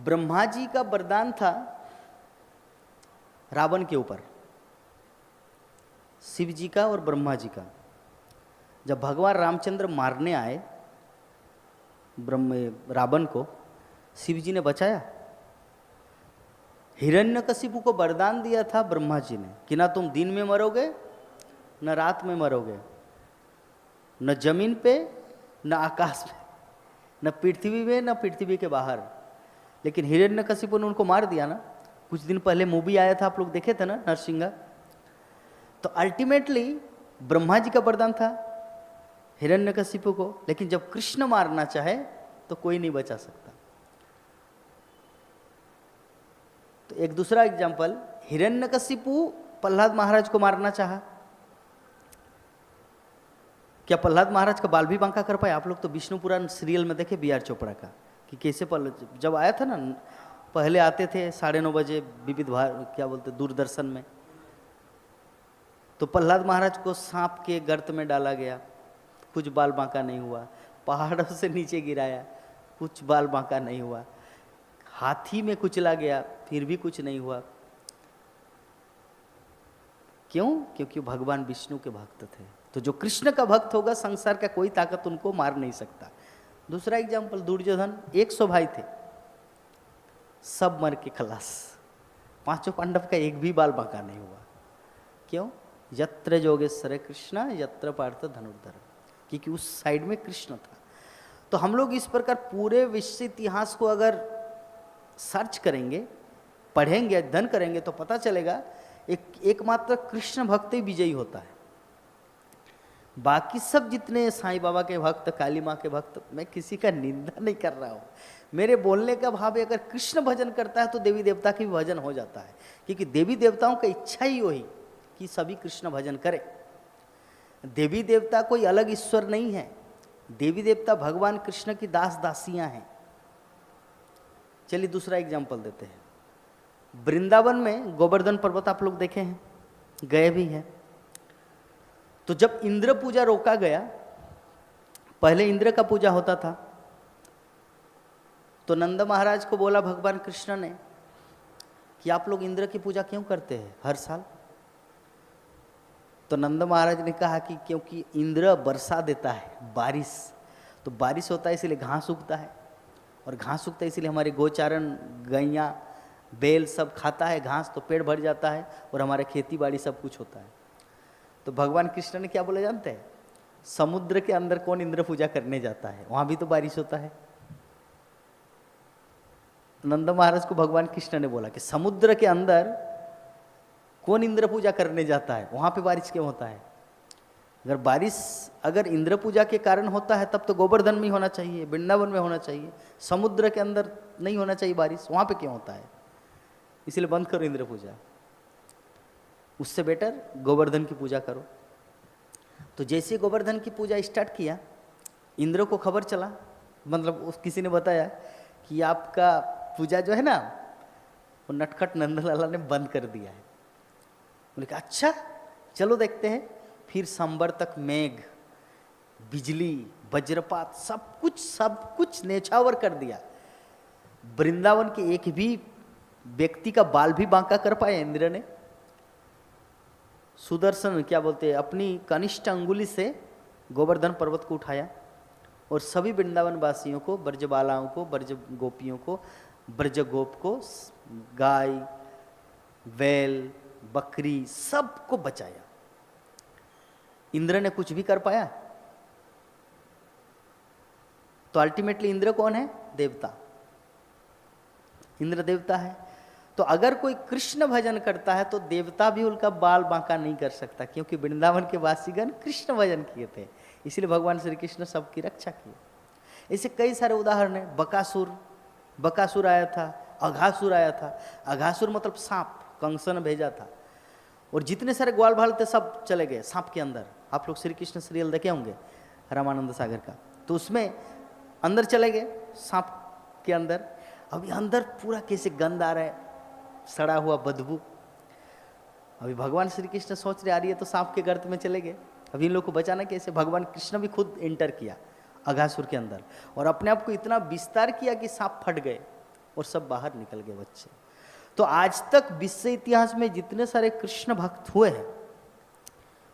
ब्रह्मा जी का वरदान था रावण के ऊपर, शिव जी का और ब्रह्मा जी का। जब भगवान रामचंद्र मारने आए रावण को, शिव जी ने बचाया। हिरण्यकशिपु को वरदान दिया था ब्रह्मा जी ने कि ना तुम दिन में मरोगे न रात में मरोगे, न जमीन पे न आकाश में, न पृथ्वी में न पृथ्वी के बाहर। लेकिन हिरण्यकशिपु ने उनको मार दिया ना। कुछ दिन पहले मूवी आया था, आप लोग देखे थे ना, नरसिंहा। तो अल्टीमेटली ब्रह्मा जी का वरदान था हिरण्यकशिपु को, लेकिन जब कृष्ण मारना चाहे तो कोई नहीं बचा सकता। तो एक दूसरा एग्जाम्पल, हिरण्यकशिपु प्रहलाद महाराज को मारना चाहा, क्या प्रहलाद महाराज का बाल भी बांका कर पाए? आप लोग तो विष्णु पुराण सीरियल में देखे बी आर चोपड़ा का, कि कैसे जब आया था ना, पहले आते थे 9:30 बजे विविध क्या बोलते दूरदर्शन में, तो प्रहलाद महाराज को सांप के गर्त में डाला गया, कुछ बाल बांका नहीं हुआ। पहाड़ों से नीचे गिराया, कुछ बाल बांका नहीं हुआ। हाथी में कुचला गया, फिर भी कुछ नहीं हुआ। क्यों? क्योंकि भगवान विष्णु के भक्त थे। तो जो कृष्ण का भक्त होगा, संसार का कोई ताकत उनको मार नहीं सकता। दूसरा एग्जाम्पल, दुर्योधन, 100 भाई थे, सब मर के खलास। 5 पांडव का एक भी बाल बांका नहीं हुआ। क्यों? यत्र योगेश्वर कृष्ण यत्र पार्थ धनुर्धर, क्योंकि उस साइड में कृष्ण था। तो हम लोग इस प्रकार पूरे विश्व इतिहास को अगर सर्च करेंगे, पढ़ेंगे, अध्ययन करेंगे, तो पता चलेगा एकमात्र कृष्ण भक्त ही विजयी होता है। बाकी सब जितने साईं बाबा के भक्त, काली माँ के भक्त, मैं किसी का निंदा नहीं कर रहा हूँ। मेरे बोलने का भाव है, अगर कृष्ण भजन करता है तो देवी देवता की भी भजन हो जाता है, क्योंकि देवी देवताओं का इच्छा ही वही कि सभी कृष्ण भजन करें। देवी देवता कोई अलग ईश्वर नहीं है, देवी देवता भगवान कृष्ण की दास दासियां हैं। चलिए दूसरा एग्जाम्पल देते हैं। वृंदावन में गोवर्धन पर्वत आप लोग देखे हैं, गए भी हैं। तो जब इंद्र पूजा रोका गया, पहले इंद्र का पूजा होता था, तो नंद महाराज को बोला भगवान कृष्ण ने कि आप लोग इंद्र की पूजा क्यों करते हैं हर साल? तो नंद महाराज ने कहा कि क्योंकि इंद्र वर्षा देता है, बारिश, तो बारिश होता है इसलिए घास उगता है, और घास उगता है इसलिए हमारे गोचारण, गैया, बैल सब खाता है घास, तो पेड़ भर जाता है और हमारे खेती बाड़ी सब कुछ होता है। तो भगवान कृष्ण ने क्या बोला जानते हैं? समुद्र के अंदर कौन इंद्र पूजा करने जाता है? वहां भी तो बारिश होता है। नंद महाराज को भगवान कृष्ण ने बोला कि समुद्र के अंदर कौन इंद्र पूजा करने जाता है, वहां पे बारिश क्यों होता है? अगर बारिश अगर इंद्र पूजा के कारण होता है तब तो गोवर्धन में होना चाहिए, वृंदावन में होना चाहिए, समुद्र के अंदर नहीं होना चाहिए बारिश, वहां पे क्यों होता है? इसलिए बंद करो इंद्र पूजा, उससे बेटर गोवर्धन की पूजा करो। तो जैसे गोवर्धन की पूजा स्टार्ट किया, इंद्र को खबर चला, मतलब किसी ने बताया कि आपका पूजा जो है ना, वो नटखट नंदलाला ने बंद कर दिया है। उन्होंने कहा अच्छा चलो देखते हैं। फिर संबर तक मेघ, बिजली, वज्रपात, सब कुछ नेछावर कर दिया। वृंदावन के एक भी व्यक्ति का बाल भी बांका कर पाए इंद्र ने? सुदर्शन क्या बोलते हैं, अपनी कनिष्ठ अंगुली से गोवर्धन पर्वत को उठाया और सभी वृंदावन वासियों को, ब्रजबालाओं को, ब्रज गोपियों को, ब्रज गोप को, गाय, बैल, बकरी, सबको बचाया। इंद्र ने कुछ भी कर पाया? तो अल्टीमेटली इंद्र कौन है? देवता। इंद्र देवता है। तो अगर कोई कृष्ण भजन करता है तो देवता भी उनका बाल बांका नहीं कर सकता, क्योंकि वृंदावन के वासीगण कृष्ण भजन किए थे, इसलिए भगवान श्री कृष्ण सबकी रक्षा किए। ऐसे कई सारे उदाहरण है। बकासुर आया था, अघासुर आया था। अघासुर मतलब सांप, कंस ने भेजा था, और जितने सारे ग्वाल भाल थे सब चले गए सांप के अंदर। आप लोग श्री कृष्ण सीरियल देखे होंगे रामानंद सागर का, तो उसमें अंदर चले गए सांप के अंदर। अभी अंदर पूरा कैसे गंध आ रहा है, सड़ा हुआ बदबू। अभी भगवान श्री कृष्ण सोच रहे आ रही है तो सांप के गर्त में चले गए। अभी इन लोग को बचाना कैसे? भगवान कृष्ण भी खुद एंटर किया अघासुर के अंदर और अपने आप को इतना विस्तार किया कि सांप फट गए। और सब बाहर निकल गए बच्चे। तो आज तक विश्व इतिहास में जितने सारे कृष्ण भक्त हुए हैं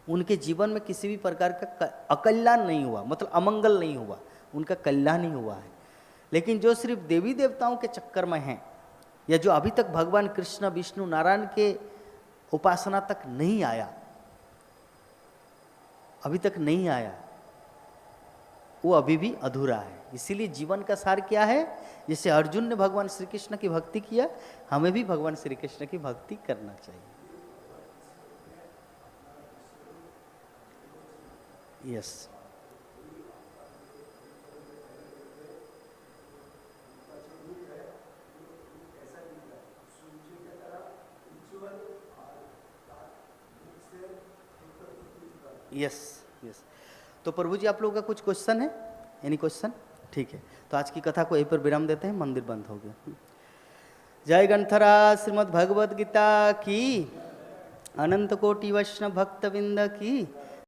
उनके जीवन में किसी भी प्रकार का अकल्याण नहीं हुआ, मतलब अमंगल नहीं हुआ, उनका कल्याण ही हुआ है। लेकिन जो सिर्फ देवी देवताओं के चक्कर में हैं, या जो अभी तक भगवान कृष्ण विष्णु नारायण के उपासना तक नहीं आया, अभी तक नहीं आया, वो अभी भी अधूरा है। इसीलिए जीवन का सार क्या है? जैसे अर्जुन ने भगवान श्री कृष्ण की भक्ति किया, हमें भी भगवान श्री कृष्ण की भक्ति करना चाहिए। Yes, yes, yes. तो प्रभु जी आप लोगों का कुछ क्वेश्चन है? Any question? ठीक है, तो आज की कथा को यहीं पर विराम देते हैं, मंदिर बंद हो गया। जय ग्रंथरा श्रीमद् भगवद गीता की, अनंत कोटि वैष्णव भक्त विंद की।